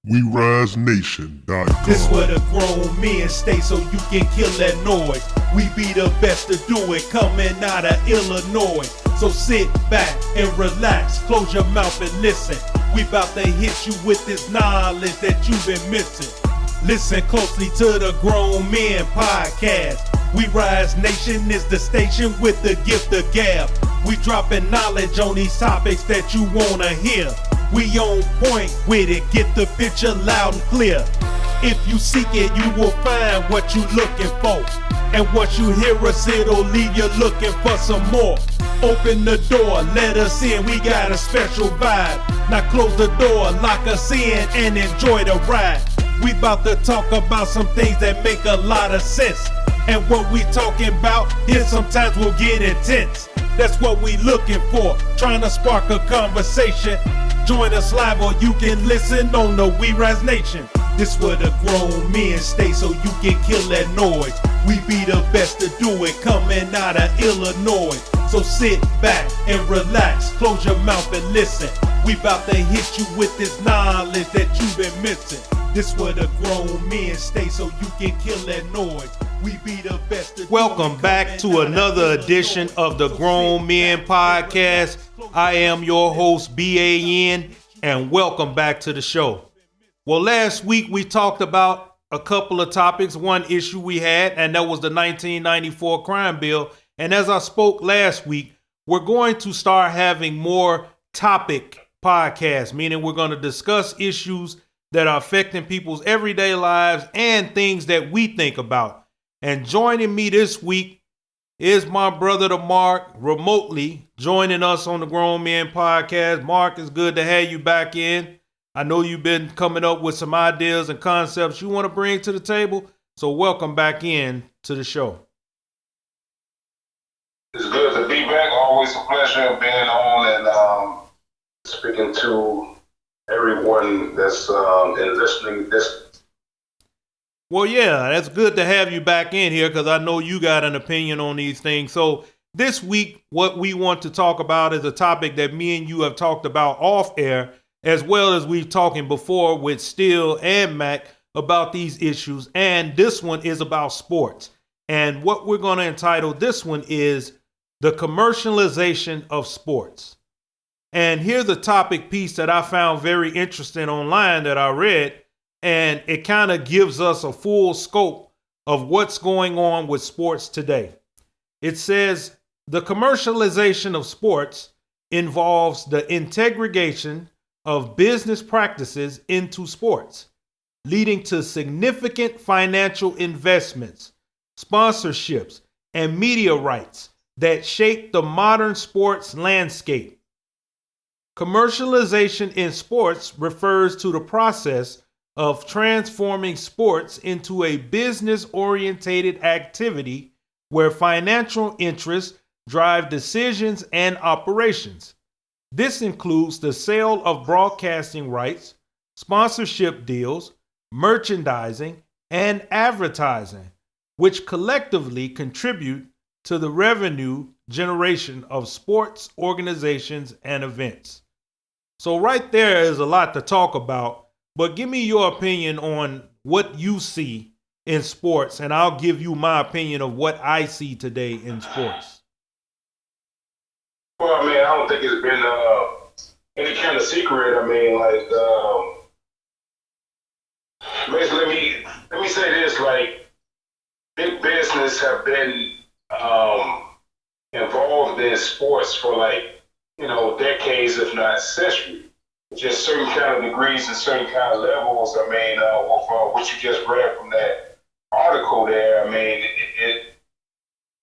WeRiseNation.com. This where the grown men stay so you can kill that noise. We be the best to do it, coming out of Illinois. So sit back and relax, close your mouth and listen. We bout to hit you with this knowledge that you've been missing. Listen closely to the Grown Men Podcast. We Rise Nation is the station with the gift of gab. We dropping knowledge on these topics that you wanna hear. We on point with it, get the picture loud and clear. If you seek it, you will find what you looking for. And once you hear us, it'll leave you looking for some more. Open the door, let us in, we got a special vibe. Now close the door, lock us in, and enjoy the ride. We about to talk about some things that make a lot of sense. And what we talking about, here sometimes we'll get intense. That's what we looking for, trying to spark a conversation. Join us live or you can listen on the We Rise Nation. This where the grown men stay so you can kill that noise. We be the best to do it, coming out of Illinois. So sit back and relax, close your mouth and listen. We about to hit you with this knowledge that you've been missing. This where the grown men stay so you can kill that noise. We be the best to Welcome back to another edition of the Grown Men Podcast. I am your host, BAN, and welcome back to the show. Well, last week we talked about a couple of topics, one issue we had, and that was the 1994 crime bill. And as I spoke last week, we're going to start having more topic podcasts, meaning we're going to discuss issues that are affecting people's everyday lives and things that we think about. And joining me this week is my brother, Mark, remotely joining us on the Grown Men Podcast. Mark, it's good to have you back in. I know you've been coming up with some ideas and concepts you want to bring to the table, so welcome back in to the show. It's good to be back. Always a pleasure being on and speaking to everyone that's in listening distance. Well, yeah, that's good to have you back in here because I know you got an opinion on these things. So this week, what we want to talk about is a topic that me and you have talked about off air, as well as we've talking before with Steele and Mac about these issues. And this one is about sports. And what we're going to entitle this one is the commercialization of sports. And here's a topic piece that I found very interesting online that I read. And it kind of gives us a full scope of what's going on with sports today. It says the commercialization of sports involves the integration of business practices into sports, leading to significant financial investments, sponsorships, and media rights that shape the modern sports landscape. Commercialization in sports refers to the process of transforming sports into a business-oriented activity where financial interests drive decisions and operations. This includes the sale of broadcasting rights, sponsorship deals, merchandising, and advertising, which collectively contribute to the revenue generation of sports organizations and events. So right there is a lot to talk about. But give me your opinion on what you see in sports, and I'll give you my opinion of what I see today in sports. Well, I mean, I don't think it's been any kind of secret. I mean, like, basically, let me say this: like, big business have been involved in sports for decades, if not centuries. Just certain kind of degrees and certain kind of levels. I mean, what you just read from that article there, I mean,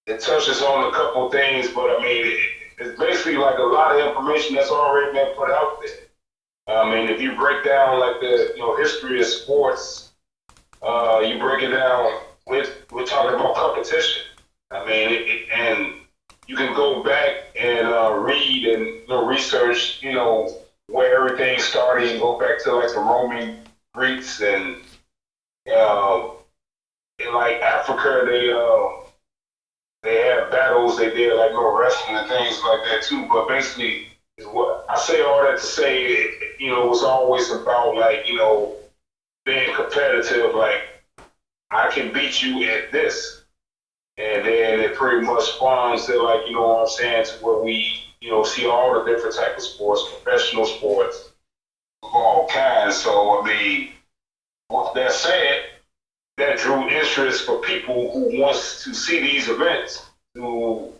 it touches on a couple of things, but I mean, it's basically like a lot of information that's already been put out there. I mean, if you break down like the history of sports, you break it down. We're talking about competition. I mean, and you can go back and read and research, where everything started and go back to like the Roman Greeks and in like Africa they had battles, they did like wrestling and things like that too. But basically, is what I say all that to say, it was always about like being competitive, like I can beat you at this. And then it pretty much spawns to like, you know what I'm saying, to where we, you know, see all the different type of sports, professional sports of all kinds. So I mean, with that said, that drew interest for people who wants to see these events, who,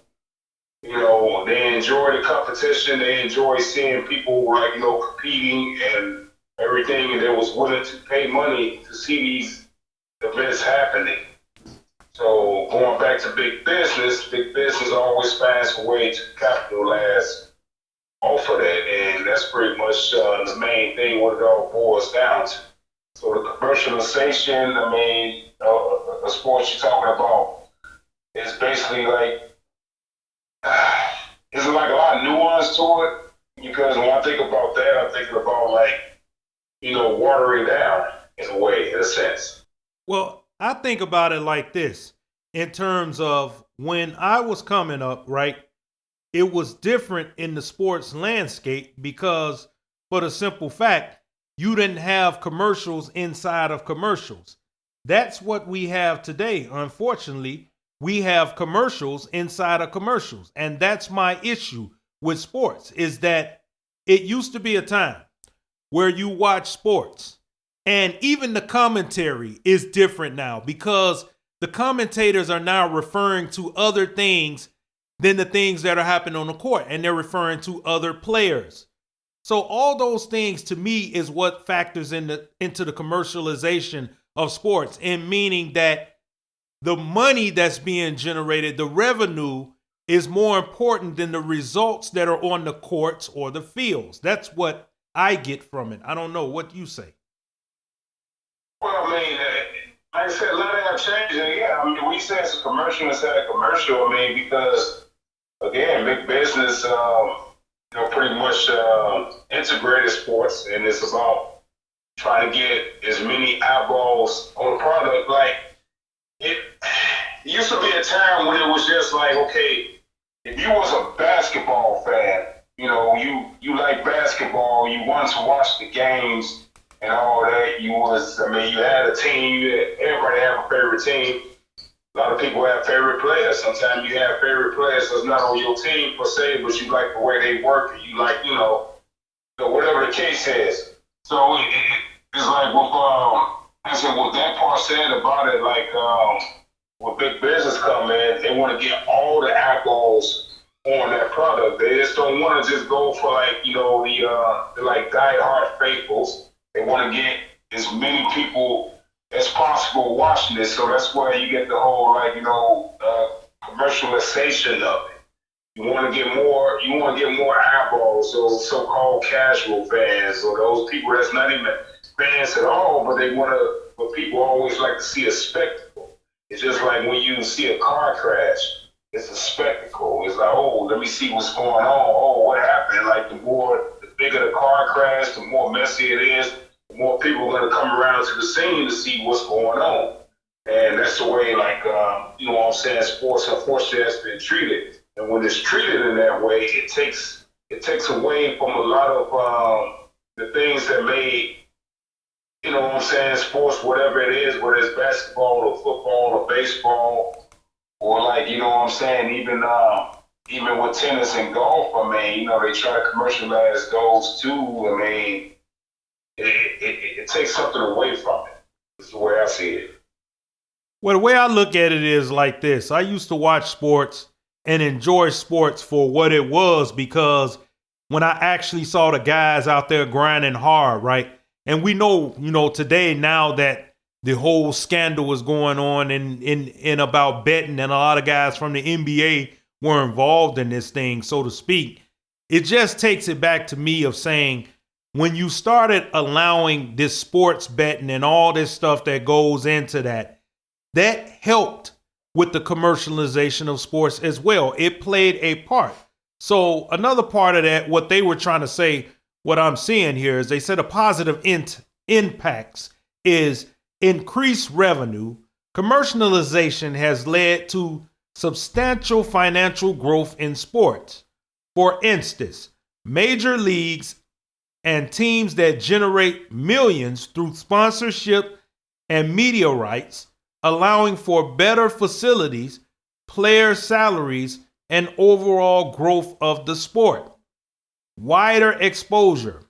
you know, they enjoy the competition, they enjoy seeing people like, you know, competing and everything, and they was willing to pay money to see these events happening. So going back to big business always finds a way to capitalize off of that, and that's pretty much the main thing what it all boils down to. So the commercialization, I mean, the sports you're talking about is basically like, there's like a lot of nuance to it, because when I think about that, I'm thinking about like, you know, watering down in a way, in a sense. Well, I think about it like this in terms of when I was coming up, right? It was different in the sports landscape because, for the simple fact, you didn't have commercials inside of commercials. That's what we have today. Unfortunately, we have commercials inside of commercials. And that's my issue with sports, is that it used to be a time where you watch sports and even the commentary is different now, because the commentators are now referring to other things than the things that are happening on the court, and they're referring to other players. So all those things to me is what factors into the commercialization of sports, and meaning that the money that's being generated, the revenue, is more important than the results that are on the courts or the fields. That's what I get from it. I don't know what you say. Well, I mean, like I said, a lot of that changed. And yeah, I mean, we say it's a commercial instead of commercial. I mean, because again, big business, you know, pretty much integrated sports, and it's about trying to get as many eyeballs on the product. Like it used to be a time when it was just like, okay, if you was a basketball fan, you know, you like basketball, you wanted to watch the games and all that. I mean, you had a team. Everybody have a favorite team. A lot of people have favorite players. Sometimes you have favorite players that's not on your team per se, but you like the way they work, and you like, you know whatever the case is. So it's like with I said, with that part said about it, like when big business come in, they want to get all the eyeballs on that product. They just don't want to just go for like, you know, the like diehard faithfuls. They want to get as many people as possible watching this. So that's where you get the whole like, you know, commercialization of it. You want to get more eyeballs, those so-called casual fans, or those people that's not even fans at all, but people always like to see a spectacle. It's just like when you see a car crash, it's a spectacle. It's like, oh, let me see what's going on. Oh, what happened? Like the bigger the car crash, the more messy it is, the more people are going to come around to the scene to see what's going on. And that's the way, like, you know what I'm saying, sports unfortunately has been treated. And when it's treated in that way, it takes away from a lot of the things that made, you know what I'm saying, sports, whatever it is, whether it's basketball or football or baseball, or like, you know what I'm saying, even with tennis and golf, I mean, you know, they try to commercialize those too. I mean, it takes something away from it. That's the way I see it. Well, the way I look at it is like this. I used to watch sports and enjoy sports for what it was, because when I actually saw the guys out there grinding hard, right? And we know, you know, today now that the whole scandal is going on in about betting, and a lot of guys from the NBA were involved in this thing, so to speak. It just takes it back to me of saying, when you started allowing this sports betting and all this stuff that goes into that, that helped with the commercialization of sports as well. It played a part. So another part of that, what they were trying to say, what I'm seeing here is they said a positive impacts is increased revenue. Commercialization has led to substantial financial growth in sports. For instance, major leagues and teams that generate millions through sponsorship and media rights, allowing for better facilities, player salaries, and overall growth of the sport. Wider exposure.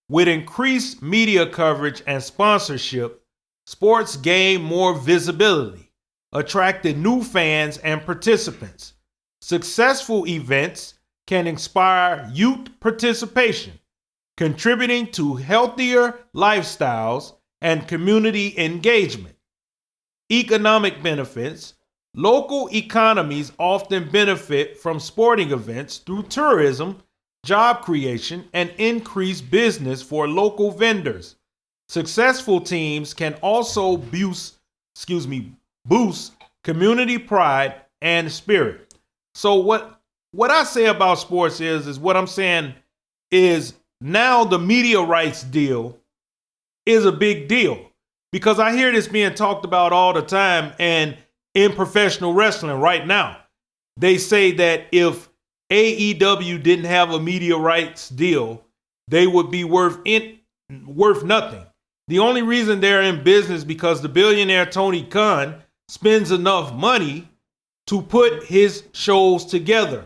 With increased media coverage and sponsorship, sports gain more visibility, attracting new fans and participants. Successful events can inspire youth participation, contributing to healthier lifestyles and community engagement. Economic benefits. Local economies often benefit from sporting events through tourism, job creation, and increased business for local vendors. Successful teams can also boost community pride and spirit. So what I say about sports is what I'm saying is now the media rights deal is a big deal, because I hear this being talked about all the time. And in professional wrestling right now, they say that if AEW didn't have a media rights deal, they would be worth nothing. The only reason they're in business because the billionaire Tony Khan spends enough money to put his shows together.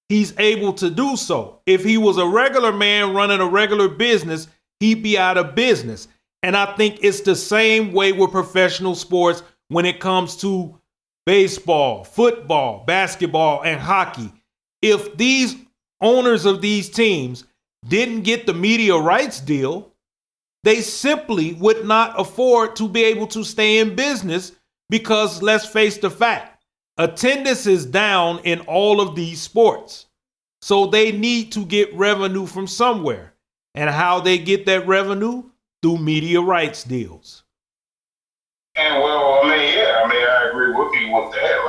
He's able to do so. If he was a regular man running a regular business, he'd be out of business. And I think it's the same way with professional sports when it comes to baseball, football, basketball, and hockey. If these owners of these teams didn't get the media rights deal, they simply would not afford to be able to stay in business, because let's face the fact, attendance is down in all of these sports. So they need to get revenue from somewhere. And how they get that revenue? Through media rights deals. And well, I agree with you with that.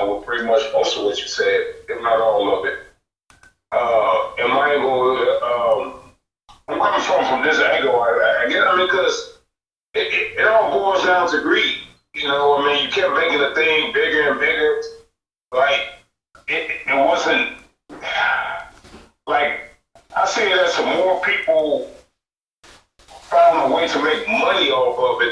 With pretty much most of what you said, if not all of it. And my angle, I'm coming from this angle. I get it, because it all boils down to greed. You kept making the thing bigger and bigger. It wasn't like, I see it as some more people found a way to make money off of it.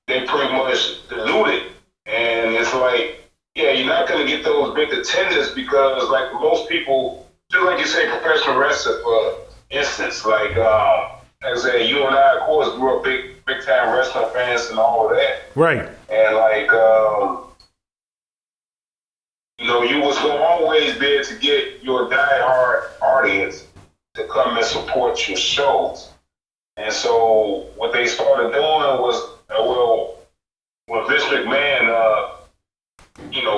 They pretty much dilute it. And it's like, yeah, you're not going to get those big attendance because, like, most people, just like you say, professional wrestling, for instance, like I said, you and I, of course, grew up big time wrestling fans and all of that. Right. And you was going to always be able to get your diehard audience to come and support your shows. And so what they started doing was, when Vince McMahon,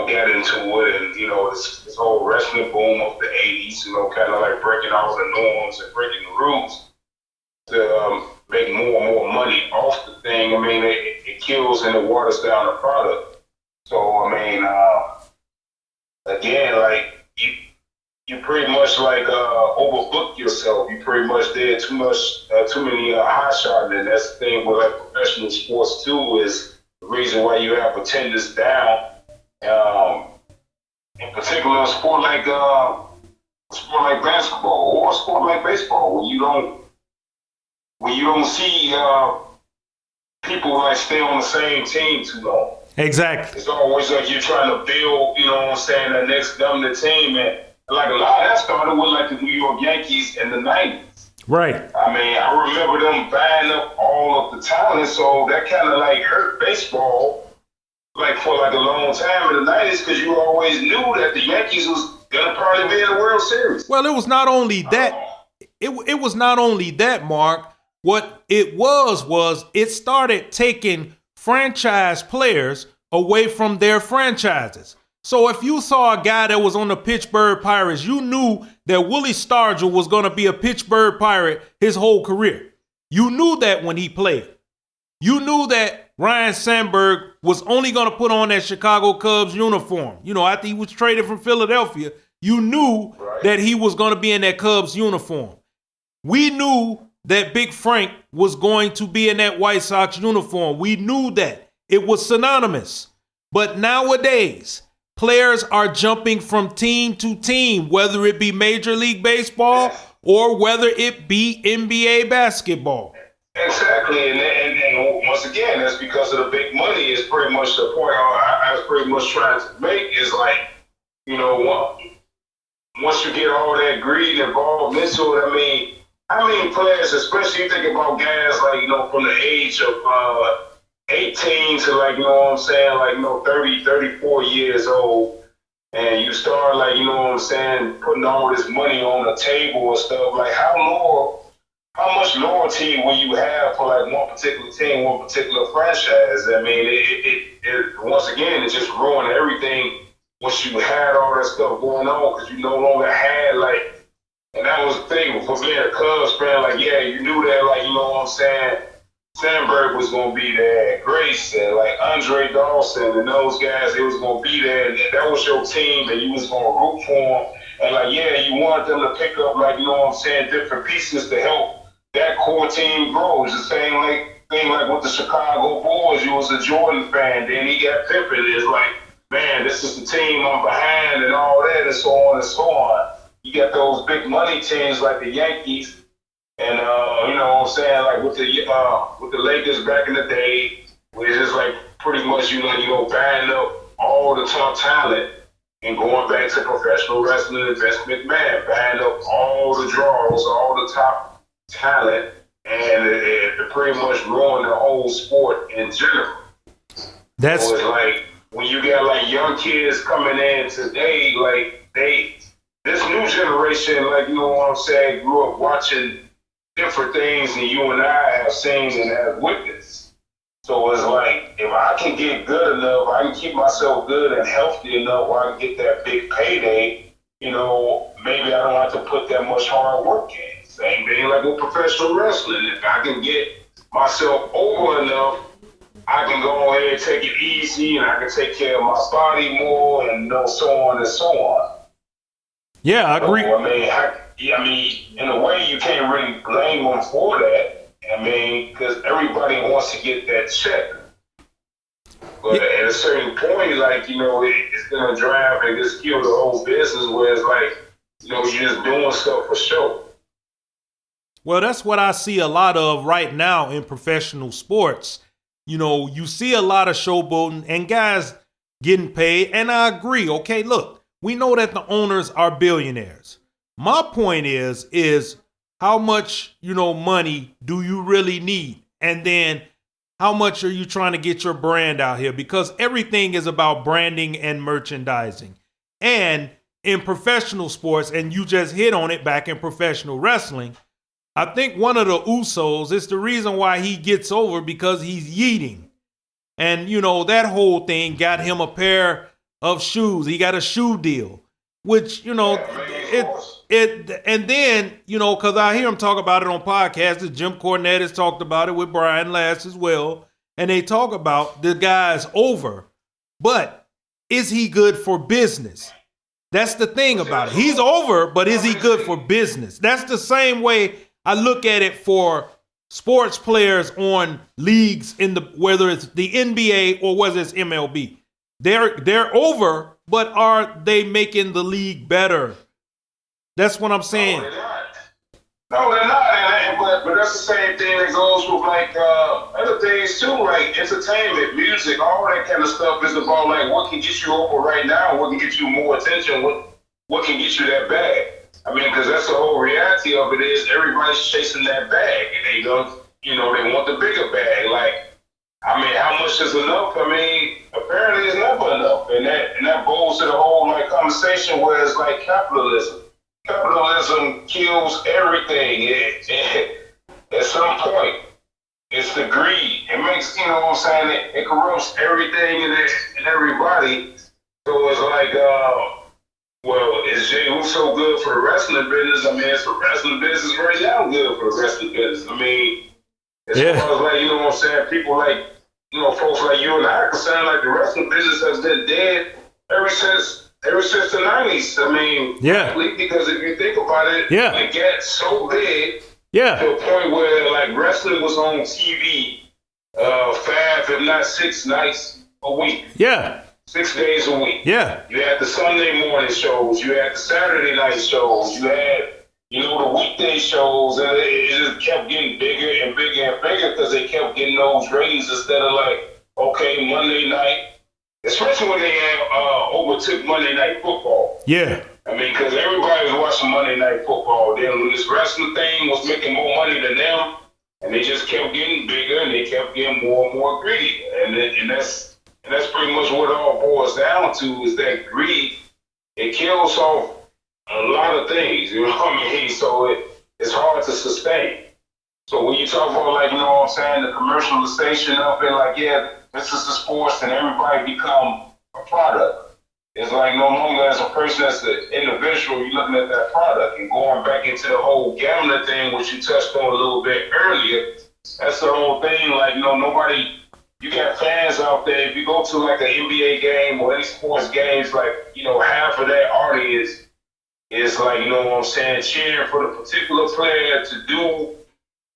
got into it, and, this whole wrestling boom of the 80s, kind of like breaking all the norms and breaking the rules to make more and more money off the thing. It kills and it waters down the product. So, again, like, you pretty much overbooked yourself. You pretty much did too many hot shots, and that's the thing with like professional sports too. Is the reason why you have attendance down. In particular, a sport like basketball or a sport like baseball, when you don't see people like stay on the same team too long. Exactly. It's always like you're trying to build, that next dominant team. And like a lot of that started with like the New York Yankees in the 90s. Right. I remember them buying up all of the talent, so that kind of like hurt baseball like for like a long time in the 90s, because you always knew that the Yankees was gonna probably be in the World Series. Well, it was not only that. It was not only that, Mark. What it was it started taking franchise players away from their franchises. So if you saw a guy that was on the Pittsburgh Pirates, you knew that Willie Stargell was going to be a Pittsburgh Pirate his whole career. You knew that when he played. You knew that Ryan Sandberg was only going to put on that Chicago Cubs uniform. After he was traded from Philadelphia, you knew that he was going to be in that Cubs uniform. We knew that Big Frank was going to be in that White Sox uniform. We knew that. It was synonymous. But nowadays, players are jumping from team to team, whether it be Major League Baseball or whether it be NBA basketball. Exactly, and once again, that's because of the big money. Is pretty much the point I was pretty much trying to make. Is like, once you get all that greed involved into it, I mean, players, especially you think about guys like, from the age of 18 to like, 30, 34 years old, and you start like, putting all this money on the table and stuff, like how much loyalty will you have for like one particular team, one particular franchise? I mean, it once again, it just ruined everything once you had all that stuff going on, because you no longer had like, and that was the thing for being a Cubs fan, like, yeah, you knew that, like, Sandberg was going to be there, Grace, and like Andre Dawson and those guys, they was going to be there, and that was your team, and you was going to root for them. And like, yeah, you wanted them to pick up, like, different pieces to help that core team grow. It's the same thing like with the Chicago Bulls. You was a Jordan fan, then he got Pippen. It's like, man, this is the team I'm behind and all that, and so on and so on. You got those big money teams like the Yankees, and like with the Lakers back in the day, where it's just like pretty much buying up all the top talent and going back to professional wrestling, Vince McMahon buying up all the draws, all the top talent, and it pretty much ruined the whole sport in general. So it's like when you got like young kids coming in today, like this new generation, like, grew up watching different things than you and I have seen and have witnessed. So it's like, if I can get good enough, I can keep myself good and healthy enough where I can get that big payday, maybe I don't have to put that much hard work in. Same thing like with professional wrestling. If I can get myself over enough, I can go ahead and take it easy, and I can take care of my body more, and so on and so on. Yeah, I agree. So, I mean, in a way, you can't really blame them for that. I mean, because everybody wants to get that check. But at a certain point, like, it's going to drive and just kill the whole business, where it's like, you're just doing stuff for show. Well, that's what I see a lot of right now in professional sports. You see a lot of showboating and guys getting paid, and I agree. Okay, look, we know that the owners are billionaires. My point is how much, money do you really need? And then how much are you trying to get your brand out here? Because everything is about branding and merchandising. And in professional sports, and you just hit on it back in professional wrestling, I think one of the Usos is the reason why he gets over, because he's yeeting. And, that whole thing got him a pair of shoes. He got a shoe deal, which, and then, because I hear him talk about it on podcasts. Jim Cornette has talked about it with Brian Last as well. And they talk about the guy's over. But is he good for business? That's the thing about it. He's over, but is he good for business? That's the same way I look at it for sports players on leagues whether it's the NBA or whether it's MLB. They're over, but are they making the league better? That's what I'm saying. No, they're not. But that's the same thing that goes with like other things too, like entertainment, music, all that kind of stuff is about like what can get you over right now, what can get you more attention, what can get you that bag. I mean, because that's the whole reality of it is everybody's chasing that bag, and they they want the bigger bag. Like, I mean, how much is enough? I mean, apparently it's never enough, and that goes to the whole like conversation where it's like capitalism. Capitalism kills everything. At some point, it's the greed. It makes, it corrupts everything and everybody. So it's like, well, is Jey Uso good for the wrestling business? I mean, it's the wrestling business right now good for the wrestling business. I mean, as far as like, people like, folks like you and I are concerned, like the wrestling business has been dead ever since the 90s. I mean, because if you think about it, it got so big to a point where like wrestling was on TV 5, if not 6 nights a week. 6 days a week. You had the Sunday morning shows. You had the Saturday night shows. You had, the weekday shows, and it just kept getting bigger and bigger and bigger because they kept getting those ratings instead of like, okay, Monday night, especially when they overtook Monday Night Football. Yeah. I mean, because everybody was watching Monday Night Football. Then this wrestling thing was making more money than them, and they just kept getting bigger and they kept getting more and more greedy. And that's pretty much what it all boils down to is that greed. It kills off a lot of things, you know what I mean? So it's hard to sustain. So when you talk about, like, you know what I'm saying, the commercialization of it, like, yeah, this is the sports and everybody become a product. It's like no longer as a person, as an individual, you're looking at that product and going back into the whole gambling thing, which you touched on a little bit earlier. That's the whole thing. Like, nobody, you got fans out there. If you go to like an NBA game or any sports games, like, half of that audience is like, you know what I'm saying, cheering for the particular player to do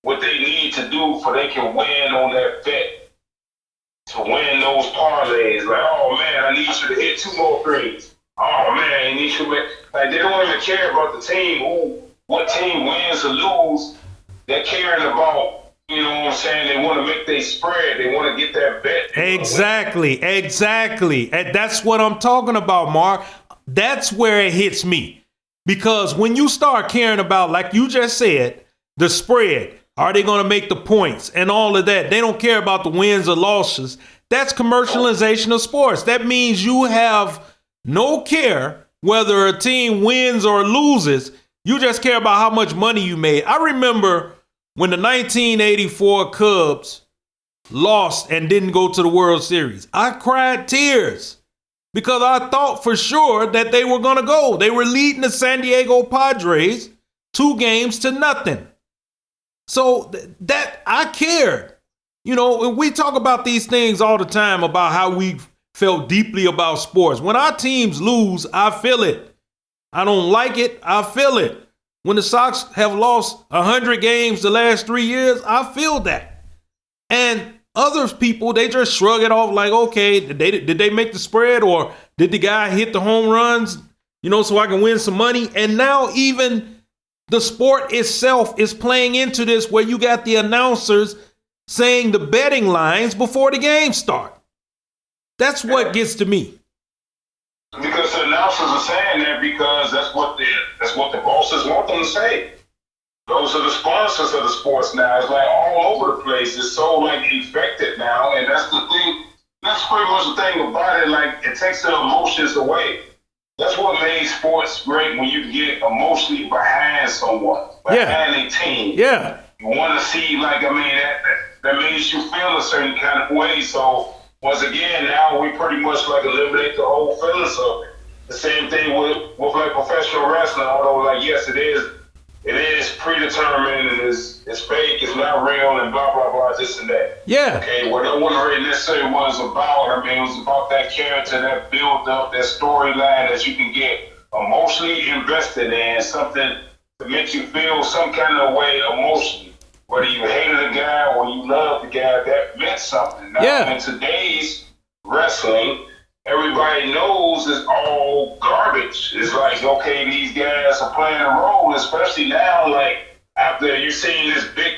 what they need to do for they can win on that bet, to win those parlays. Like, oh man, I need you to hit 2 more threes. Oh man, I need you to make, like, they don't even care about the team, what team wins or lose. They're caring about, you know what I'm saying, they want to make their spread. They want to get that bet. Exactly. And that's what I'm talking about, Mark. That's where it hits me. Because when you start caring about, like you just said, the spread, are they going to make the points and all of that? They don't care about the wins or losses. That's commercialization of sports. That means you have no care whether a team wins or loses. You just care about how much money you made. I remember when the 1984 Cubs lost and didn't go to the World Series. I cried tears because I thought for sure that they were going to go. They were leading the San Diego Padres 2-0. So that I cared. And we talk about these things all the time about how we felt deeply about sports. When our teams lose, I feel it. I don't like it. I feel it. When the Sox have lost 100 games the last 3 years, I feel that. And other people, they just shrug it off like, okay, did they make the spread, or did the guy hit the home runs, so I can win some money? And now even the sport itself is playing into this, where you got the announcers saying the betting lines before the game start. That's what gets to me. Because the announcers are saying that because that's what the bosses want them to say. Those are the sponsors of the sports now. It's like all over the place. It's so like infected now, and that's the thing. That's pretty much the thing about it. Like, it takes the emotions away. That's what made sports great, when you get emotionally behind someone, behind a team. Yeah. You want to see, like, I mean, that makes you feel a certain kind of way. So once again, now we pretty much like eliminate the whole feelings of it. The same thing with like professional wrestling. Although, like, yes, it is predetermined and it's fake, it's not real, and blah blah blah, this and that. Yeah. Okay, what it wasn't really necessarily was about. I mean, it was about that character, that build up, that storyline that you can get emotionally invested in, something to make you feel some kind of way emotionally. Whether you hated a guy or you loved the guy, that meant something. Now, in today's wrestling, everybody knows it's all garbage. It's like, okay, these guys are playing a role, especially now, like, after you seen this big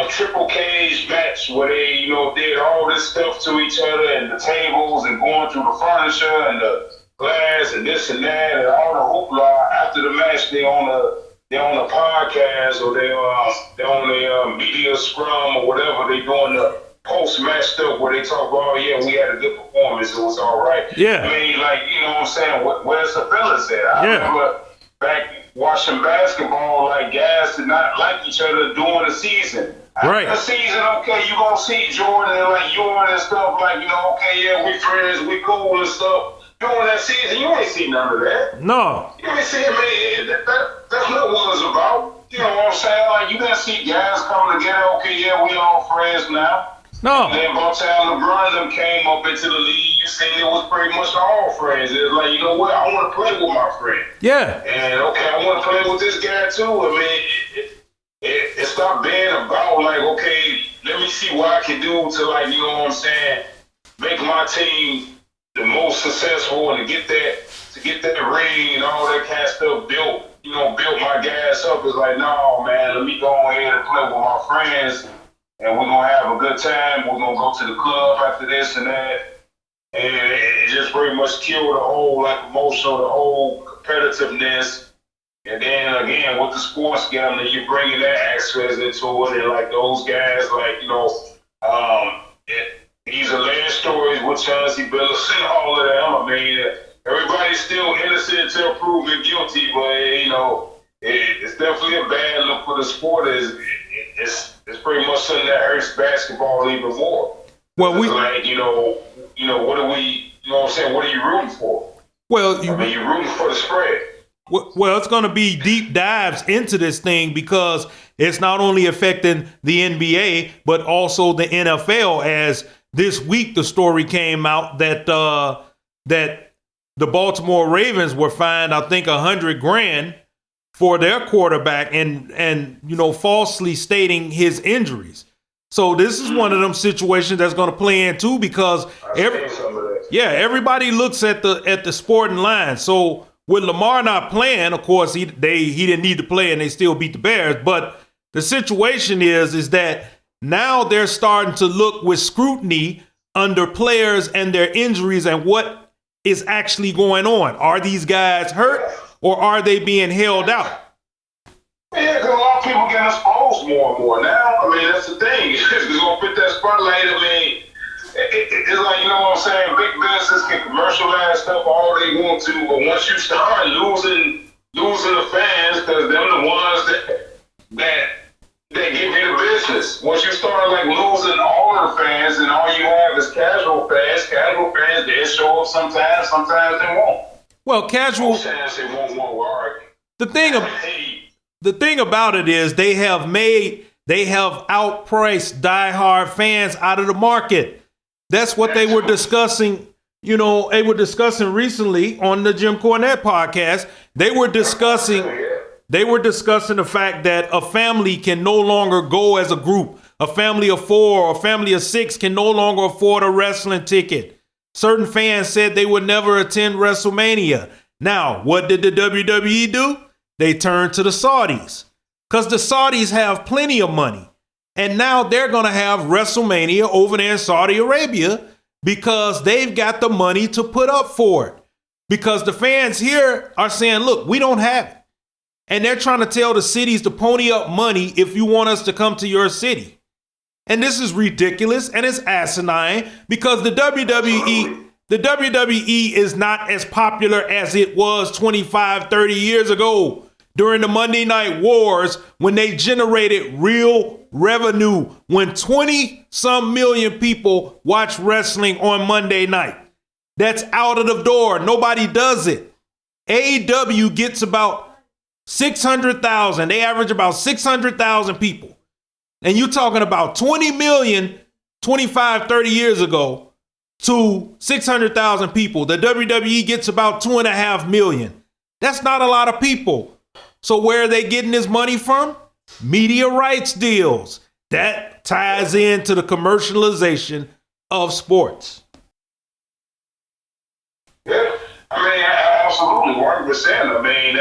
triple cage match where they, did all this stuff to each other, and the tables and going through the furniture and the glass and this and that and all the hoopla. After the match, they're on a podcast, or they're on a media scrum or whatever. They doing the post-match stuff where they talk about, yeah, we had a good performance, it was all right. Yeah. I mean, like, you know what I'm saying, where's the fellas at? I remember back watching basketball, like, guys did not like each other during the season. Right. After the season, okay, you gonna see Jordan and like Jordan and stuff, like, okay, yeah, we friends, we cool and stuff. During that season, you ain't see none of that. No. You ain't see it, man. That's not what it's about. You know what I'm saying? Like, you didn't see guys coming together, okay, yeah, we all friends now. No. And then by the time LeBron them came up into the league, you seen it was pretty much all friends. It was like, you know what, I want to play with my friend. Yeah. And okay, I want to play with this guy too. I mean, it stopped being about like, okay, let me see what I can do to, like, you know what I'm saying, make my team the most successful and to get that ring and all that kind of stuff built built my gas up. It's like, no, man, let me go ahead and play with my friends, and we're gonna have a good time. We're gonna go to the club after this and that, and it just pretty much killed the whole emotional, the whole competitiveness. And then again with the sports gambling, you're bringing that aspect into it, and like those guys, these alleged stories with Chauncey Billups and all of them. I mean, everybody's still innocent until proven guilty, but it's definitely a bad look for the sport. It's pretty much something that hurts basketball even more. Well, what are we? You know what I'm saying? What are you rooting for? Well, you're rooting for the spread. Well, it's going to be deep dives into this thing because it's not only affecting the NBA, but also the NFL. As this week, the story came out that that the Baltimore Ravens were fined, I think, $100,000 for their quarterback and falsely stating his injuries. So this is one of them situations that's going to play in too because everybody looks at the sporting line. So with Lamar not playing, of course, he didn't need to play and they still beat the Bears. But the situation is that now they're starting to look with scrutiny under players and their injuries and what is actually going on. Are these guys hurt or are they being held out? Yeah, because a lot of people get exposed more and more now. I mean, that's the thing. It's going to put that spotlight. I mean, it's like, you know what I'm saying? Big businesses can commercialize stuff all they want to, but once you start losing the fans, because they're the ones that give you the business. Once you start losing all of the fans, and all you have is casual fans, they show up sometimes they won't. Well, casual. Sometimes they won't argue. The thing about it is they have outpriced diehard fans out of the market. That's what they were discussing. They were discussing recently on the Jim Cornette podcast. They were discussing the fact that a family can no longer go as a group. A family of 4 or a family of 6 can no longer afford a wrestling ticket. Certain fans said they would never attend WrestleMania. Now, what did the WWE do? They turned to the Saudis because the Saudis have plenty of money. And now they're going to have WrestleMania over there in Saudi Arabia because they've got the money to put up for it. Because the fans here are saying, look, we don't have it. And they're trying to tell the cities to pony up money if you want us to come to your city. And this is ridiculous and it's asinine because the WWE is not as popular as it was 25, 30 years ago during the Monday Night Wars when they generated real revenue, when 20-some million people watch wrestling on Monday night. That's out of the door. Nobody does it. AEW gets about 600,000. They average about 600,000 people. And you're talking about 20 million 25, 30 years ago to 600,000 people. The WWE gets about 2.5 million. That's not a lot of people. So where are they getting this money from? Media rights deals. That ties into the commercialization of sports. Yeah, I mean, absolutely, 100%. I mean,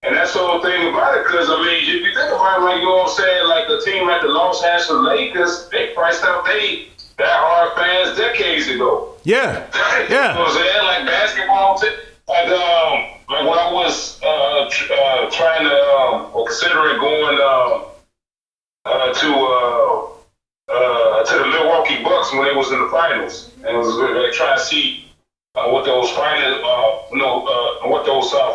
and that's the whole thing about it, because, I mean, if you think about it, you know what I'm saying, like a team like the Los Angeles Lakers, they priced out that hard fans decades ago. Yeah, yeah. You know what I'm saying? Like basketball, like when I was trying to, or considering going to the Milwaukee Bucks when they was in the finals, and was trying to see what those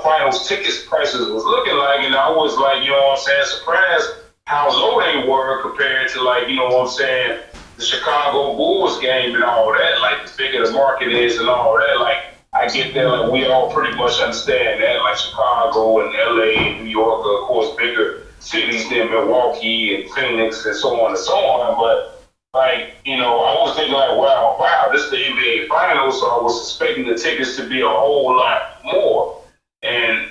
finals tickets prices was looking like, and I was like, you know what I'm saying, surprised how low they were compared to, like, you know what I'm saying, the Chicago Bulls game and all that. Like, the bigger the market is and all that, like, I get that, like, we all pretty much understand that, like Chicago and LA and New York are, of course, bigger cities than Milwaukee and Phoenix and so on and so on. But, like, you know, I was thinking, like, wow, this is the NBA Finals, so I was expecting the tickets to be a whole lot more. And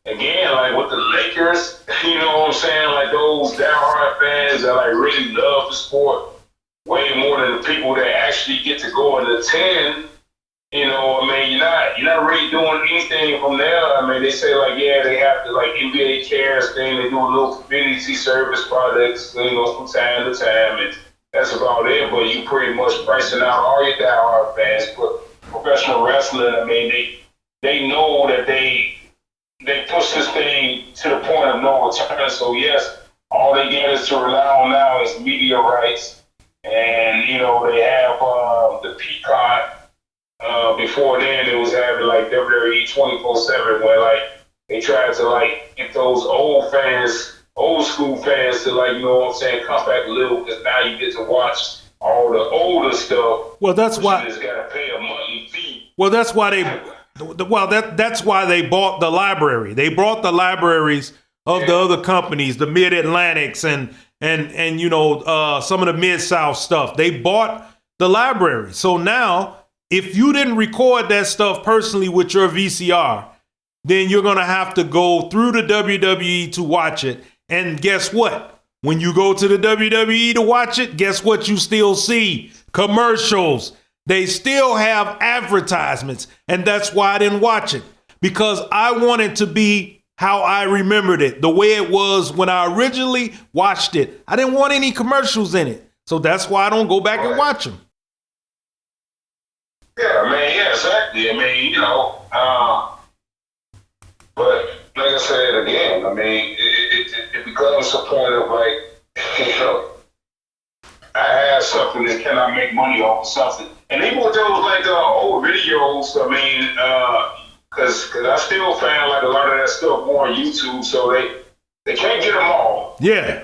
again, like with the Lakers, you know what I'm saying, like those diehard fans that, like, really love the sport way more than the people that actually get to go and attend. you're not really doing anything from there. I mean, they say like, yeah, they have to like NBA cares thing. They do a little community service projects, from time to time, and that's about it. But you pretty much pricing out all your diehard fans. But professional wrestling, I mean, they know that they push this thing to the point of no return. So yes, all they get is to rely on now is media rights, and they have the Peacock. Before then, it was having like WWE 24/7, where like they tried to like get those old school fans to like come back a little, because now you get to watch all the older stuff. Well, that's why you just gotta pay a monthly fee. Well, that's why that's why they bought the library. They brought the libraries of the other companies, the Mid Atlantics and some of the Mid South stuff. They bought the library. So now, if you didn't record that stuff personally with your VCR, then you're gonna have to go through the WWE to watch it. And guess what? When you go to the WWE to watch it, guess what you still see? Commercials. They still have advertisements, and that's why I didn't watch it, because I wanted to be how I remembered it, the way it was when I originally watched it. I didn't want any commercials in it, so that's why I don't go back and watch them. Yeah, yeah, exactly. But like I said again, it becomes a point of like, I have something that cannot make money off of something. And even with those like old videos, because I still find like a lot of that stuff more on YouTube, so they can't get them all. Yeah.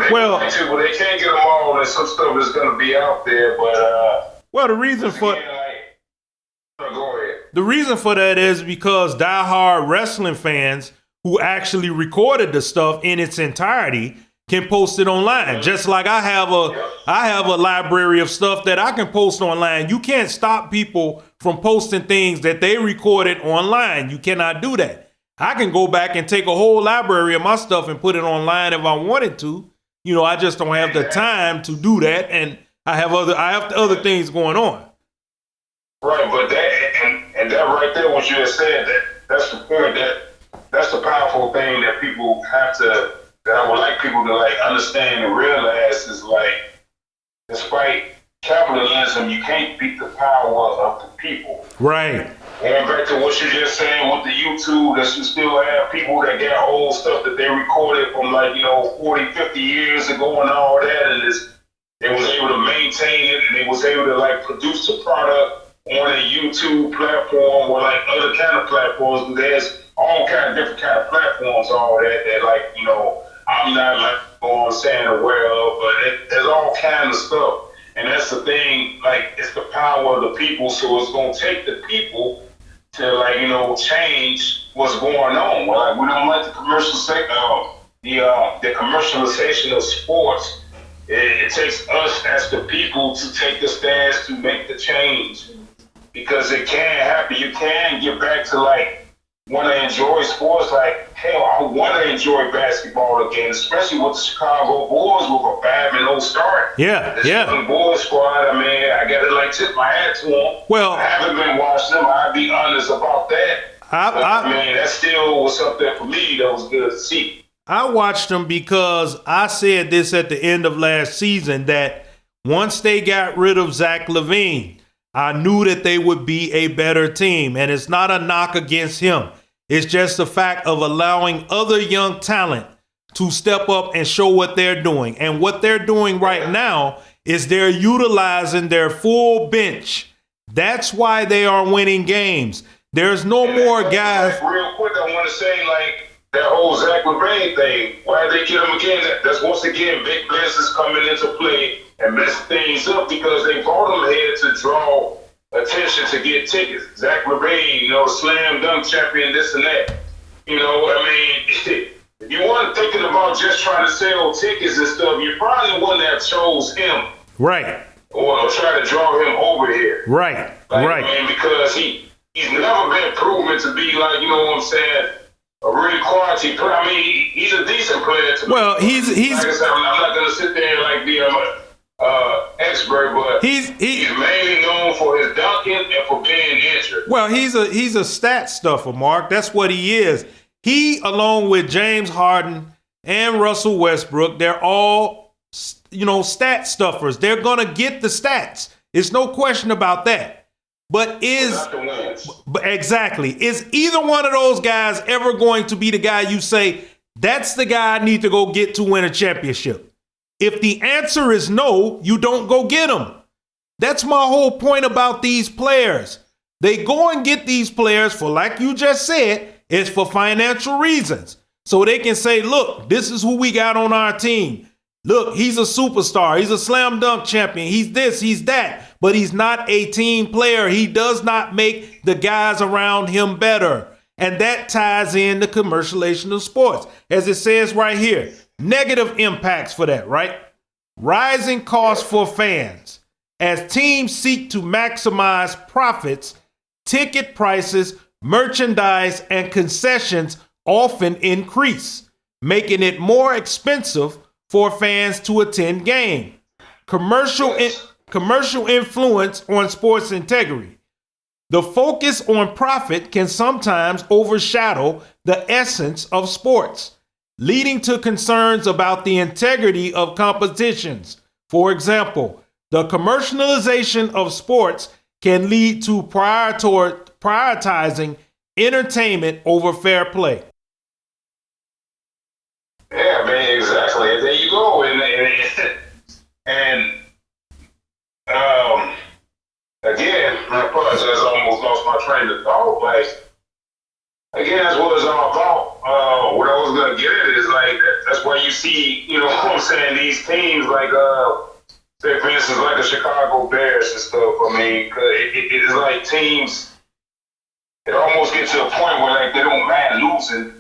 Well, but they can't get them all, and some stuff is going to be out there. But well, the reason for the reason for that is because diehard wrestling fans who actually recorded the stuff in its entirety can post it online. Just like I have a library of stuff that I can post online. You can't stop people from posting things that they recorded online. You cannot do that. I can go back and take a whole library of my stuff and put it online if I wanted to. I just don't have the time to do that, and I have other things going on. Right, but that right there, what you just said, that's the point. That's the powerful thing that people have to. That I would like people to like understand and realize is like, despite capitalism, you can't beat the power of the people. Right. Going back to what you just saying with the YouTube, that you still have people that got old stuff that they recorded from 40, 50 years ago and all that, and they was able to maintain it, and they was able to like produce the product on a YouTube platform or like other kind of platforms. There's all kind of different kind of platforms, all that like I'm not saying aware of, but there's all kinds of stuff. And that's the thing, like, it's the power of the people, so it's going to take the people to, change what's going on. Well, we don't like the commercialization of sports. It takes us as the people to take the stance to make the change, because it can happen. You can get back to, want to enjoy sports. Like, hell, I want to enjoy basketball again, especially with the Chicago Bulls with a 5-0 start. Yeah, the Bulls squad, I got to tip my hat to them. Well, I haven't been watching them. I'll be honest about that. That still was something for me that was good to see. I watched them because I said this at the end of last season, that once they got rid of Zach LaVine, I knew that they would be a better team. And it's not a knock against him. It's just the fact of allowing other young talent to step up and show what they're doing. And what they're doing right now is they're utilizing their full bench. That's why they are winning games. There's no more guys. Real quick, I want to say, that whole Zach LaVine thing, why they get him again? That's once again big business coming into play and mess things up, because they brought him here to draw attention to get tickets. Zach LaVine, slam dunk champion, this and that. If you weren't thinking about just trying to sell tickets and stuff, you're probably the one that chose him. Right. Or try to draw him over here. Right. Because he's never been proven to be a really quality player. He's a decent player to me. Well, he's like I said, I'm not going to sit there and be a expert, but he's mainly known for his dunking and for being injured. Well, he's a stat stuffer, Mark. That's what he is. He, along with James Harden and Russell Westbrook, they're all, stat stuffers. They're gonna get the stats. It's no question about that. But exactly, is either one of those guys ever going to be the guy you say, that's the guy I need to go get to win a championship? If the answer is no, you don't go get them. That's my whole point about these players. They go and get these players for, like you just said, it's for financial reasons. So they can say, look, this is who we got on our team. Look, he's a superstar. He's a slam dunk champion. He's this, he's that. But he's not a team player. He does not make the guys around him better. And that ties in the commercialization of sports. As it says right here, negative impacts for that, right? Rising costs for fans. As teams seek to maximize profits, ticket prices, merchandise, and concessions often increase, making it more expensive for fans to attend games. Commercial influence on sports integrity. The focus on profit can sometimes overshadow the essence of sports, leading to concerns about the integrity of competitions. For example, the commercialization of sports can lead to prioritizing entertainment over fair play. Yeah, man, exactly. And there you go. Again, I apologize, I almost lost my train of thought. Like, again, that's what it's all about. What I was gonna get at is like that's why you see, what I'm saying, these teams like say for instance like the Chicago Bears and stuff. I mean, 'cause it is like teams. It almost gets to a point where like they don't mind losing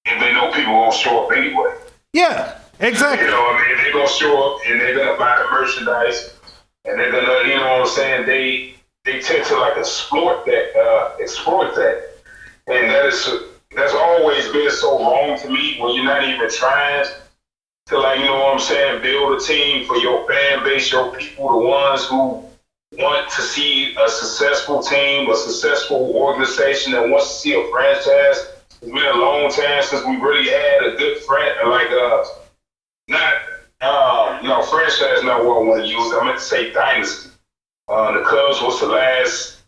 if they know people won't show up anyway. Yeah, exactly. They're gonna show up and they're gonna buy the merchandise and they're gonna, they tend to like exploit that, and that's always been so wrong to me when you're not even trying to build a team for your fan base, your people, the ones who want to see a successful team, a successful organization that wants to see a franchise. It's been a long time since we really had a good franchise, not what I want to use. I meant to say dynasty. The Cubs was the last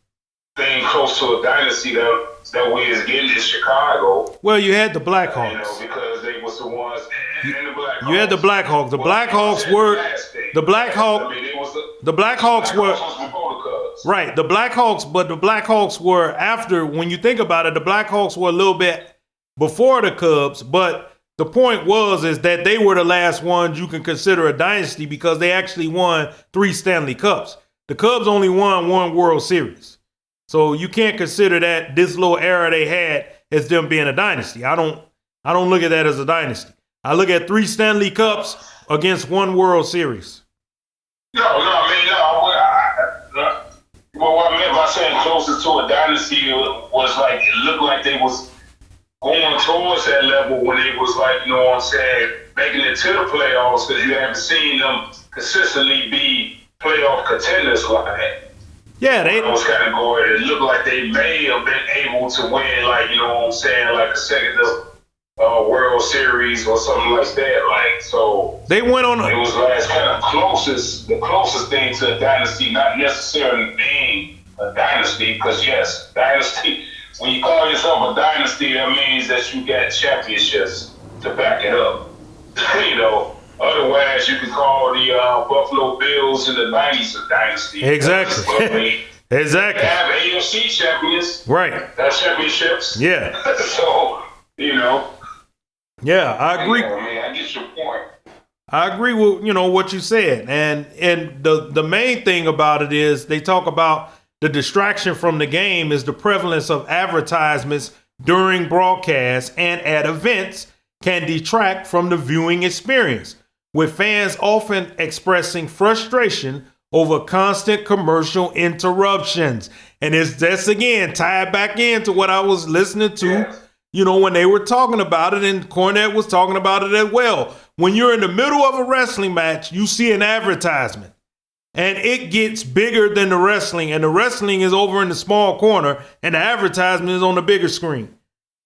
thing close to a dynasty that we is getting in Chicago. Well, you had the Blackhawks. Because they was the ones, and the Blackhawks. You had the Blackhawks. The Blackhawks were the Blackhawks. The Blackhawks were right. The Blackhawks were after. When you think about it, the Blackhawks were a little bit before the Cubs, but the point is that they were the last ones you can consider a dynasty because they actually won 3 Stanley Cups. The Cubs only won 1 World Series. So you can't consider that this little era they had as them being a dynasty. I don't look at that as a dynasty. I look at 3 Stanley Cups against 1 World Series. What I meant by saying closest to a dynasty was like it looked like they was going towards that level when it was like, making it to the playoffs because you haven't seen them consistently be playoff contenders like that. Yeah, those categories. It looked like they may have been able to win, like a second World Series or something like that. Like, so they went on. It was like kind of the closest thing to a dynasty, not necessarily being a dynasty, because yes, dynasty. When you call yourself a dynasty, that means that you got championships to back it up. Otherwise, you can call the Buffalo Bills in the 90s a dynasty. Exactly. Exactly. They have AFC champions. Right. That's championships. Yeah. So, Yeah, I agree. I get your point. I agree with, what you said. And the main thing about it is they talk about the distraction from the game is the prevalence of advertisements during broadcasts and at events can detract from the viewing experience, with fans often expressing frustration over constant commercial interruptions. And that's again tied back into what I was listening to when they were talking about it, and Cornette was talking about it as well. When you're in the middle of a wrestling match, you see an advertisement, and it gets bigger than the wrestling, and the wrestling is over in the small corner, and the advertisement is on the bigger screen.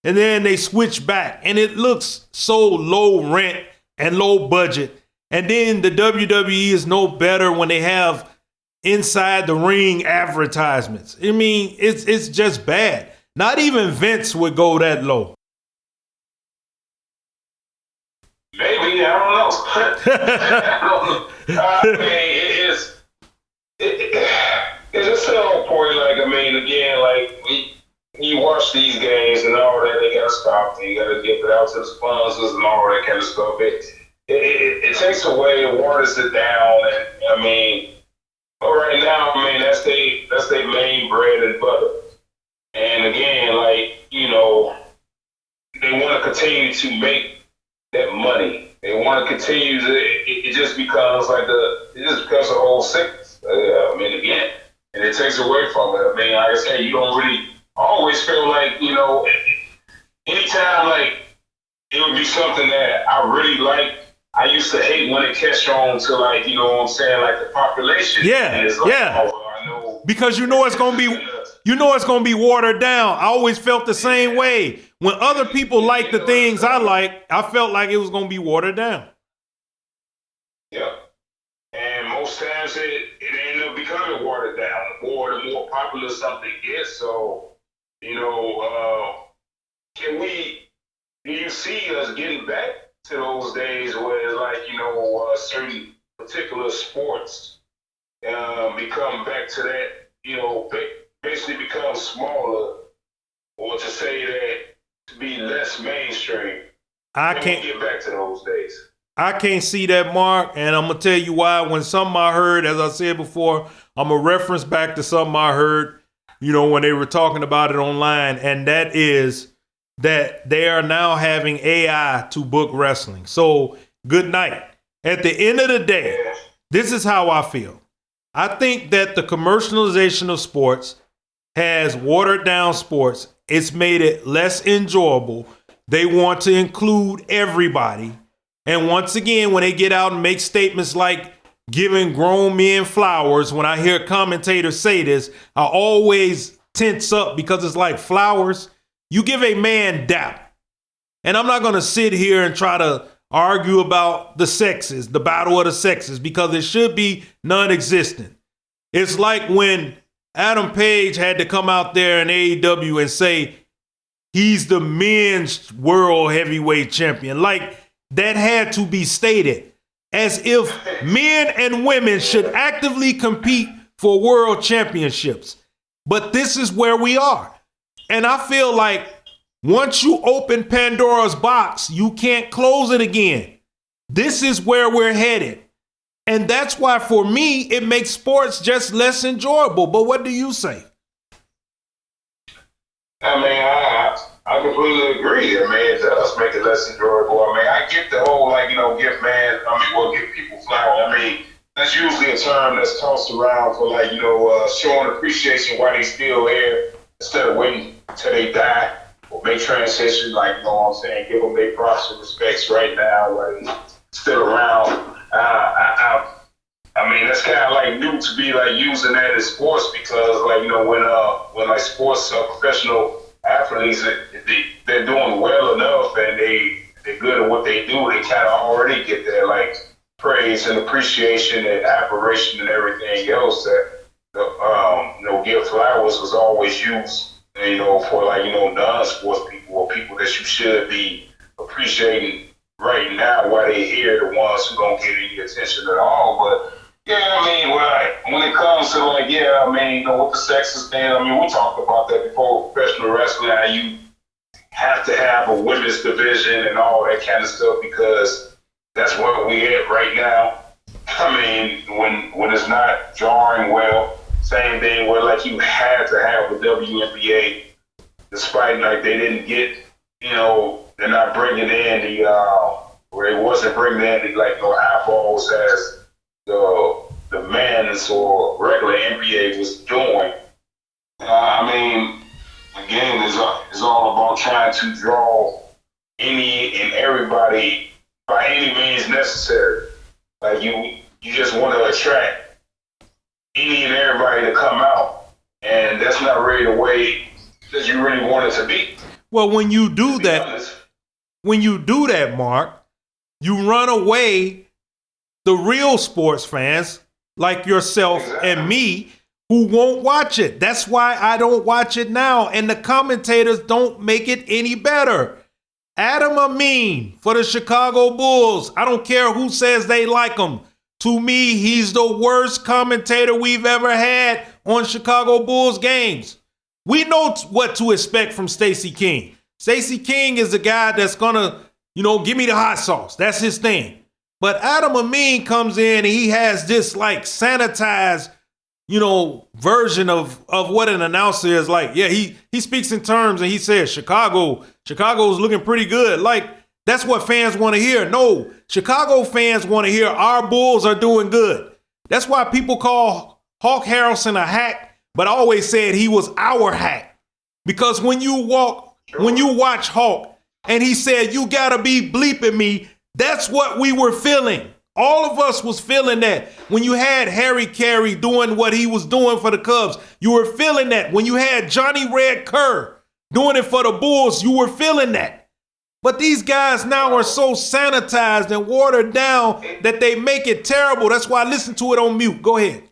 And then they switch back, and it looks so low rent and low budget. And then the WWE is no better when they have inside the ring advertisements. I mean, it's just bad. Not even Vince would go that low. Maybe, I don't know. I mean, it's just a whole point. Like, I mean, again, like you watch these games and all that, they gotta stop. You gotta get it out to the sponsors and all that kind of stuff. It takes away, it waters it down, and I mean, right now, I mean that's their main bread and butter. And again, like they want to continue to make that money. They want to continue to. It just becomes a whole sickness. I mean, again, and it takes away from it. I mean, like I said, you don't really always feel like anytime like it would be something that I really like. I used to hate when it catch on to like, what I'm saying, like the population. Yeah, and it's like, yeah. I know. Because it's gonna be watered down. I always felt the same way. When other people like the things I like, I felt like it was gonna be watered down. Yeah. And most times it ended up becoming watered down. The more popular something gets. So, do you see us getting back to those days where it's like, certain particular sports become back to that, basically become smaller, or to say that to be less mainstream. I can't get back to those days. I can't see that, Mark, and I'm gonna tell you why. When something I heard, as I said before, I'm gonna reference back to something I heard, when they were talking about it online, and that is that they are now having AI to book wrestling. So, good night. At the end of the day, this is how I feel. I think that the commercialization of sports has watered down sports. It's made it less enjoyable. They want to include everybody. And once again, when they get out and make statements like giving grown men flowers, when I hear commentators say this, I always tense up because it's like flowers. You give a man dap. And I'm not going to sit here and try to argue about the sexes, the battle of the sexes, because it should be non-existent. It's like when Adam Page had to come out there in AEW and say he's the men's world heavyweight champion. Like, that had to be stated as if men and women should actively compete for world championships. But this is where we are. And I feel like once you open Pandora's box, you can't close it again. This is where we're headed. And that's why, for me, it makes sports just less enjoyable. But what do you say? I mean, I completely agree. I mean, it does make it less enjoyable. I mean, I get the whole, give people flowers. I mean, that's usually a term that's tossed around for, showing appreciation while they still here instead of waiting until they die or make transition, give them their props and respects right now while they still around. I mean, that's kind of like new to be using that in sports because when sports professional athletes, they're doing well enough and they're good at what they do. They kind of already get their praise and appreciation and admiration and everything else that give flowers was always used for non-sports people or people that you should be appreciating right now while they're here, the ones who don't get any attention at all. But yeah, I mean, when it comes to with the sexist thing, I mean, we talked about that before, professional wrestling, how you have to have a women's division and all that kind of stuff because that's what we at right now. I mean, when it's not jarring well, same thing where you had to have a WNBA, despite they didn't get, they're not bringing in where they wasn't bringing in eyeballs as the men's or regular NBA was doing. I mean, The game is all about trying to draw any and everybody by any means necessary. Like you just want to attract any and everybody to come out, and that's not really the way that you really want it to be. Well, when you do To be that, honest. Mark, you run away the real sports fans like yourself and me who won't watch it. That's why I don't watch it now, and the commentators don't make it any better. Adam Amin for the Chicago Bulls. I don't care who says they like him. To me, he's the worst commentator we've ever had on Chicago Bulls games. We know what to expect from Stacey King. Stacey King is the guy that's gonna, give me the hot sauce. That's his thing. But Adam Amin comes in and he has this like sanitized, version of what an announcer is like. Yeah, he speaks in terms and he says Chicago's looking pretty good. Like, that's what fans want to hear. No, Chicago fans want to hear our Bulls are doing good. That's why people call Hawk Harrelson a hack, but I always said he was our hack. Because when you watch Hawk and he said, you gotta be bleeping me, that's what we were feeling. All of us was feeling that. When you had Harry Carey doing what he was doing for the Cubs, you were feeling that. When you had Johnny Red Kerr doing it for the Bulls, you were feeling that. But these guys now are so sanitized and watered down that they make it terrible. That's why I listen to it on mute. Go ahead.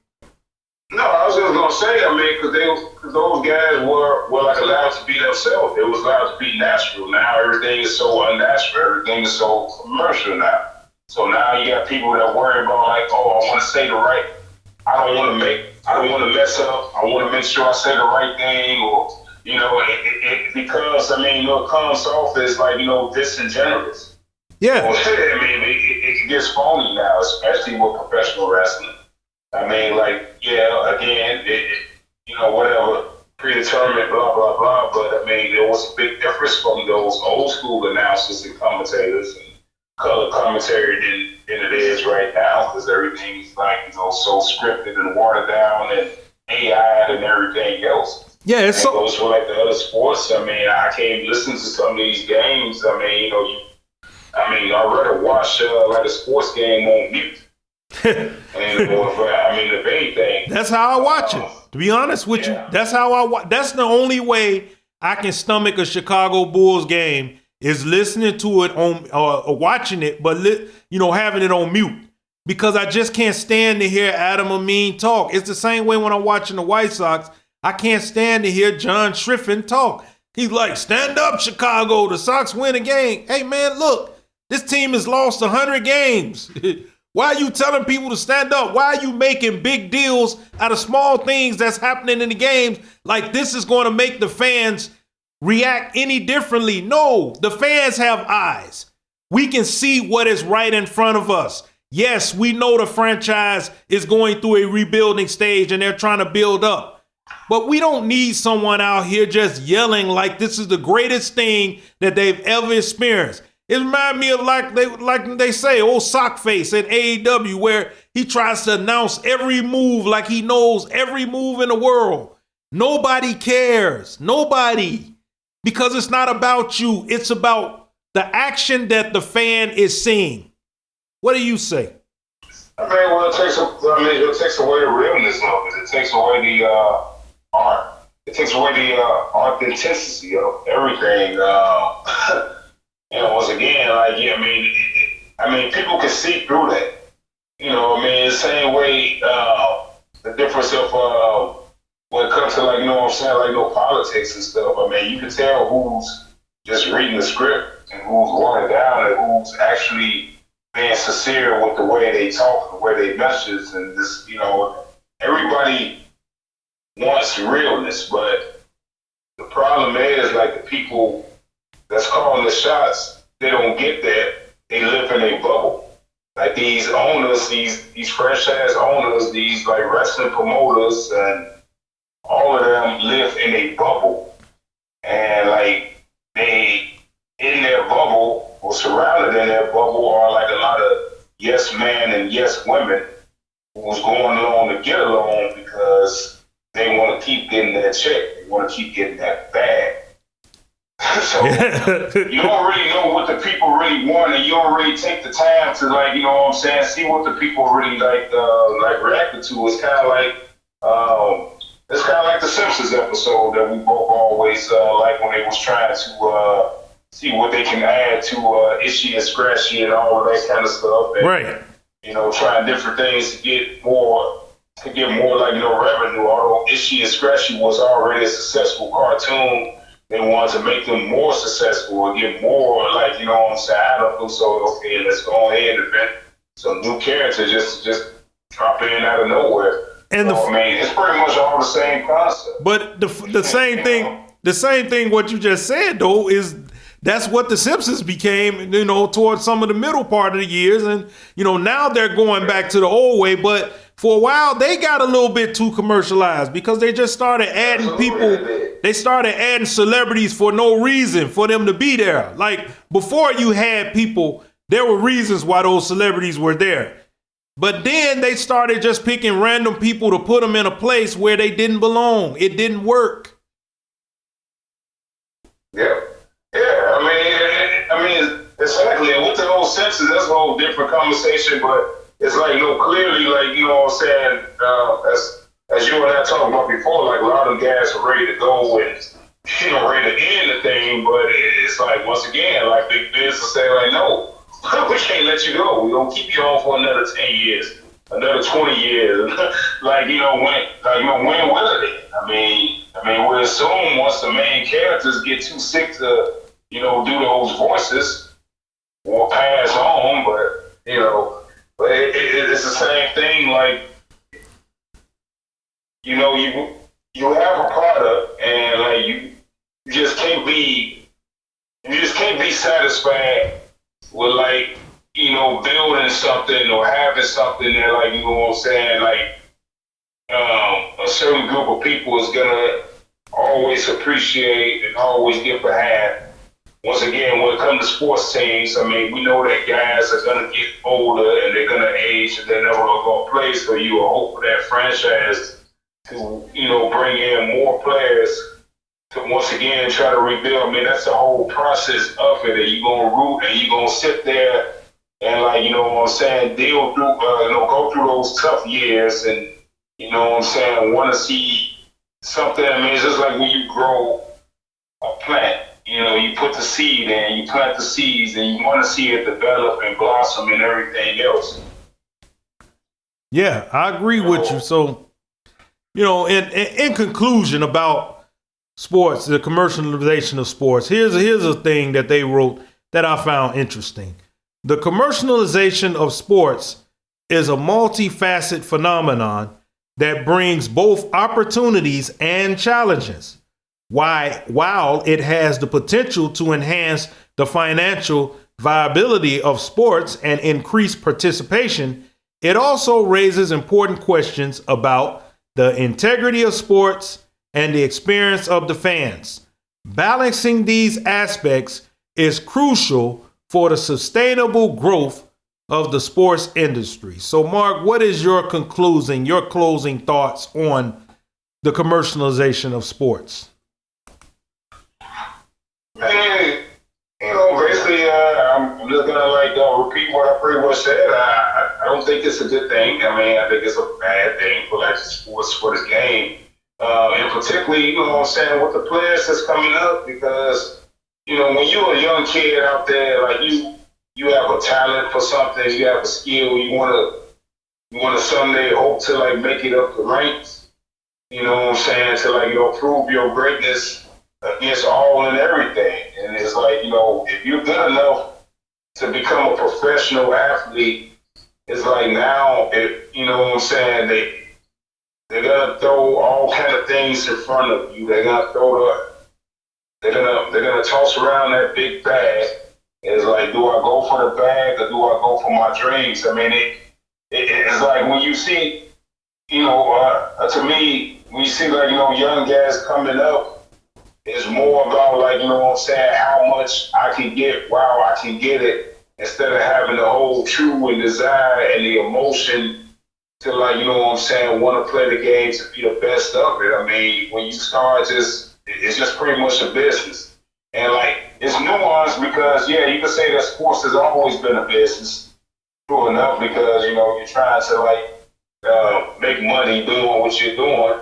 No, I was just gonna say, because those guys were like allowed to be themselves. It was allowed to be natural. Now everything is so unnatural. Everything is so commercial now. So now you got people that worry about like, oh, I want to say the right. I don't want to mess up. I want to make sure I say the right thing, or because it comes off as like disingenuous. Yeah. Well, it gets phony now, especially with professional wrestling. Again, whatever, predetermined, blah, blah, blah. But, there was a big difference from those old school announcers and commentators and color commentary than it is right now, because everything's like, so scripted and watered down and AI and everything else. Yeah, it's so. Goes for like the other sports. I can't listen to some of these games. I'd rather watch like a sports game on mute. If anything. That's how I watch it. To be honest with you, that's how I watch. That's the only way I can stomach a Chicago Bulls game is listening to it on watching it, but having it on mute, because I just can't stand to hear Adam Amin talk. It's the same way when I'm watching the White Sox. I can't stand to hear John Schriffen talk. He's like, stand up, Chicago. The Sox win a game. Hey, man, look, this team has lost 100 games. Why are you telling people to stand up? Why are you making big deals out of small things that's happening in the games? Like this is going to make the fans react any differently. No, the fans have eyes. We can see what is right in front of us. Yes, we know the franchise is going through a rebuilding stage and they're trying to build up. But we don't need someone out here just yelling like this is the greatest thing that they've ever experienced. It reminds me of like they say, old Sockface at AEW, where he tries to announce every move like he knows every move in the world. Nobody cares. Nobody. Because it's not about you. It's about the action that the fan is seeing. What do you say? It takes away the realness of it. It takes away the art. It takes away the authenticity of everything. Once again, people can see through that. The same way, the difference of when it comes to politics and stuff. You can tell who's just reading the script and who's watered down and who's actually being sincere with the way they talk, the way they message, and this, everybody wants realness, but the problem is like the people that's calling the shots, they don't get that. They live in a bubble. Like these owners, these franchise owners, these like wrestling promoters, and all of them live in a bubble. And like they in their bubble or surrounded in their bubble are like a lot of yes men and yes women who's going along to get along because they want to keep getting their check. want to keep getting that bag. So you don't really know what the people really want, and you don't really take the time to, like, you know what I'm saying, see what the people really like reacted to. It's kind of like the Simpsons episode that we both always like, when they was trying to see what they can add to Itchy and Scratchy and all of that kind of stuff. And, Right. you know, trying different things to get more like, you know, revenue. Although Itchy and Scratchy was already a successful cartoon, they wanted to make them more successful and get more, like, you know what I'm saying, out of them. So, okay, let's go ahead and invent some new characters just drop in out of nowhere. And I mean, it's pretty much all the same concept. But the same thing what you just said, though, is that's what the Simpsons became, you know, towards some of the middle part of the years. And, you know, now they're going back to the old way. But for a while, they got a little bit too commercialized because they just started adding people. They started adding celebrities for no reason for them to be there. Like, before you had people, there were reasons why those celebrities were there. But then they started just picking random people to put them in a place where they didn't belong. It didn't work. Yeah. I mean, exactly. With the whole Simpsons, that's a whole different conversation. But it's like, you know, clearly, like, you know what I'm saying, as you and I talked about before, like, a lot of them guys are ready to go and, you know, ready to end the thing. But it's like, once again, like, big business say, like, no, we can't let you go. We're going to keep you on for another 10 years, another 20 years. Like, you know, when will it? I mean, we assume once the main characters get too sick to, you know, do those voices, we'll pass on. But, you know, it's the same thing. Like, you know, you have a product, and like you just can't be satisfied with, like, you know, building something or having something that, like, you know what I'm saying, like, a certain group of people is gonna always appreciate and always get behind. Once again, when it comes to sports teams, I mean, we know that guys are gonna get older and they're gonna age and they're never gonna play. So you hope for that franchise to, you know, bring in more players to once again try to rebuild. I mean, that's the whole process of it. And you're gonna root and you're gonna sit there and, like, you know what I'm saying, deal through, you know, go through those tough years, and, you know what I'm saying, want to see something. I mean, it's just like when you grow a plant. You know, you put the seed in, you plant the seeds, and you want to see it develop and blossom and everything else. Yeah, I agree with you. So, you know, in conclusion about sports, the commercialization of sports, here's a thing that they wrote that I found interesting. The commercialization of sports is a multifaceted phenomenon that brings both opportunities and challenges. While it has the potential to enhance the financial viability of sports and increase participation, it also raises important questions about the integrity of sports and the experience of the fans. Balancing these aspects is crucial for the sustainable growth of the sports industry. So, Mark, what is your closing thoughts on the commercialization of sports? Man, you know, basically, I'm just gonna repeat what I pretty much said. I don't think it's a good thing. I mean, I think it's a bad thing for, like, sports, for this game, and particularly, you know what I'm saying, with the players that's coming up. Because, you know, when you're a young kid out there, like, you have a talent for something, you have a skill, you wanna someday hope to, like, make it up the ranks. You know what I'm saying, to, like, you know, prove your greatness against all and everything. And it's like, you know, if you're good enough to become a professional athlete, it's like, now, if, you know what I'm saying, they're gonna throw all kind of things in front of you. They're gonna toss around that big bag. It's like, do I go for the bag or do I go for my dreams? I mean, it's like when you see, you know, to me, when you see, like, you know, young guys coming up, it's more about, like, you know what I'm saying, how much I can get while I can get it, instead of having the whole true and desire and the emotion to like, you know what I'm saying, want to play the game to be the best of it. I mean, when you start it's just pretty much a business. And like, it's nuanced because, yeah, you can say that sports has always been a business. True enough, because, you know, you're trying to like make money doing what you're doing.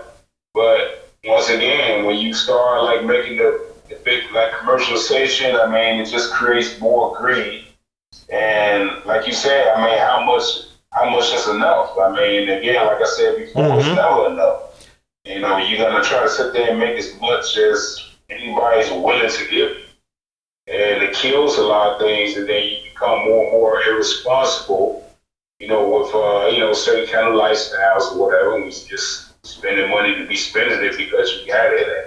But once again, when you start like making the big like commercialization, I mean, it just creates more greed. And like you said, I mean, how much is enough? I mean, again, like I said before, it's never enough. You know, you're gonna try to sit there and make as much as anybody's willing to give you. And it kills a lot of things, and then you become more and more irresponsible, you know, with you know, certain kind of lifestyles or whatever, and you just spending money to be spending it because you got it. And,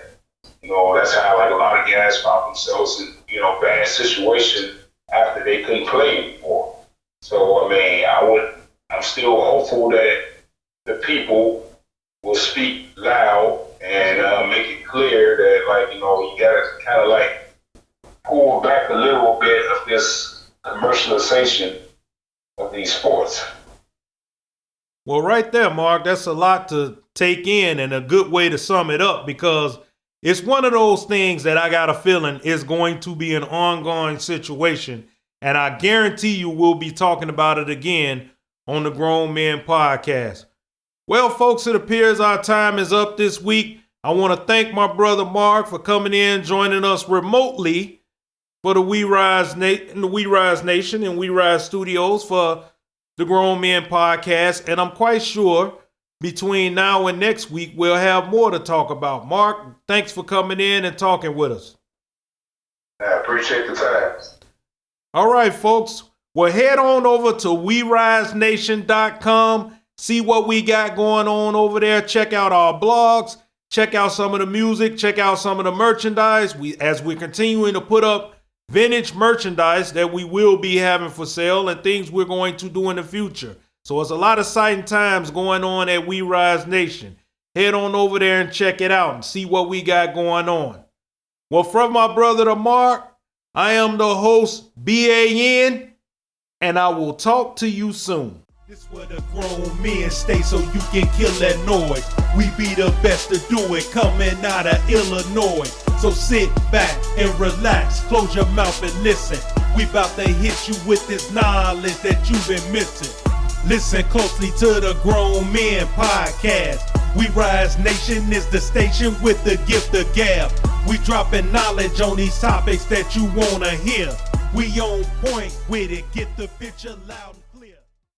you know, that's how like a lot of guys found themselves in, you know, bad situation after they couldn't play anymore. So I mean, I'm still hopeful that the people will speak loud and make it clear that, like, you know, you gotta kind of like pull back a little bit of this commercialization of these sports. Well, right there, Mark, that's a lot to take in and a good way to sum it up, because it's one of those things that I got a feeling is going to be an ongoing situation. And I guarantee you we'll be talking about it again on the Grown Men Podcast. Well, folks, it appears our time is up this week. I want to thank my brother Mark for coming in, joining us remotely for the We Rise Nation and We Rise Studios for the Grown Men Podcast. And I'm quite sure between now and next week, we'll have more to talk about. Mark, thanks for coming in and talking with us. I appreciate the time. All right, folks. Well, head on over to WeRiseNation.com. See what we got going on over there. Check out our blogs. Check out some of the music. Check out some of the merchandise. As we're continuing to put up vintage merchandise that we will be having for sale and things we're going to do in the future. So it's a lot of exciting times going on at We Rise Nation. Head on over there and check it out and see what we got going on. Well, from my brother to Mark, I am the host, BAN, and I will talk to you soon. This where the grown men stay so you can kill that noise. We be the best to do it coming out of Illinois. So sit back and relax, close your mouth and listen. We about to hit you with this knowledge that you've been missing. Listen closely to the Grown Men Podcast. We Rise Nation is the station with the gift of gab. We dropping knowledge on these topics that you wanna hear. We on point with it, get the picture loud.